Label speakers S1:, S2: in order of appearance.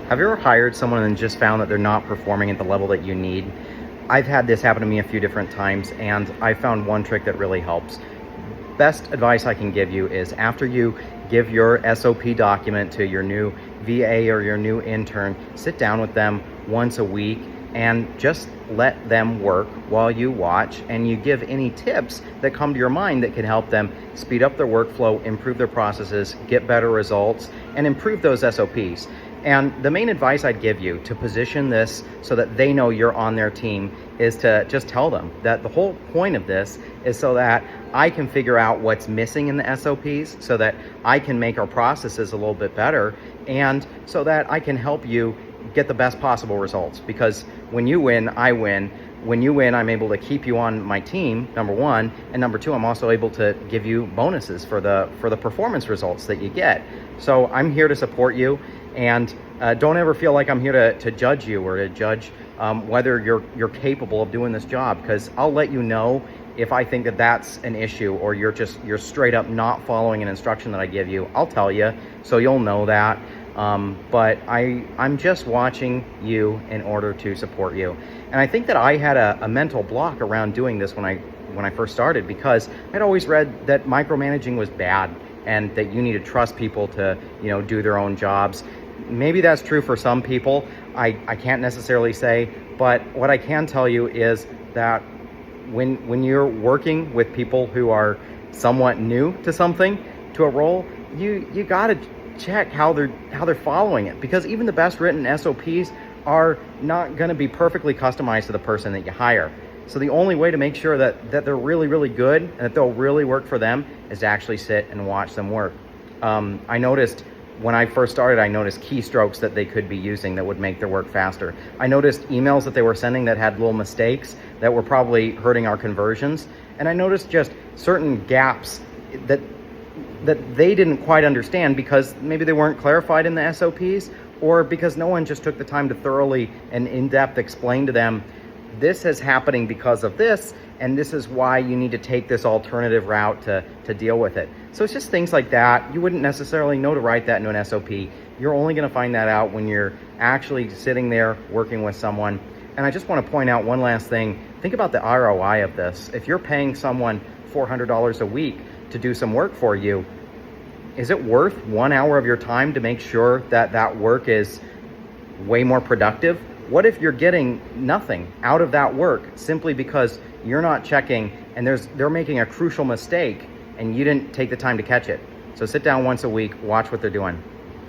S1: Have you ever hired someone and just found that they're not performing at the level that you need? I've had this happen to me a few different times, and I found one trick that really helps. Best advice I can give you is after you give your SOP document to your new VA or your new intern, sit down with them once a week and just let them work while you watch, and you give any tips that come to your mind that can help them speed up their workflow, improve their processes, get better results, and improve those SOPs. And the main advice I'd give you to position this so that they know you're on their team is to just tell them that the whole point of this is so that I can figure out what's missing in the SOPs, so that I can make our processes a little bit better, and so that I can help you get the best possible results. Because when you win, I win. When you win, I'm able to keep you on my team, number one, and number two, I'm also able to give you bonuses for the performance results that you get. So I'm here to support you, and don't ever feel like I'm here to judge you or to judge whether you're capable of doing this job, because I'll let you know if I think that that's an issue, or you're straight up not following an instruction that I give you. I'll tell you, so you'll know that. But I'm just watching you in order to support you. And I think that I had a mental block around doing this when I first started, because I'd always read that micromanaging was bad and that you need to trust people to, do their own jobs. Maybe that's true for some people. I can't necessarily say, but what I can tell you is that when you're working with people who are somewhat new to something, to a role, you gotta check how they're following it, because even the best written SOPs are not going to be perfectly customized to the person that you hire. So the only way to make sure that they're really, really good and that they'll really work for them is to actually sit and watch them work. I noticed when I first started, I noticed keystrokes that they could be using that would make their work faster. I noticed emails that they were sending that had little mistakes that were probably hurting our conversions. And I noticed just certain gaps that they didn't quite understand, because maybe they weren't clarified in the SOPs, or because no one just took the time to thoroughly and in-depth explain to them, this is happening because of this, and this is why you need to take this alternative route to deal with it. So it's just things like that. You wouldn't necessarily know to write that into an SOP. You're only going to find that out when you're actually sitting there working with someone. And I just want to point out one last thing. Think about the ROI of this. If you're paying someone $400 a week to do some work for you, is it worth 1 hour of your time to make sure that that work is way more productive? What if you're getting nothing out of that work simply because you're not checking and they're making a crucial mistake and you didn't take the time to catch it? So sit down once a week, watch what they're doing.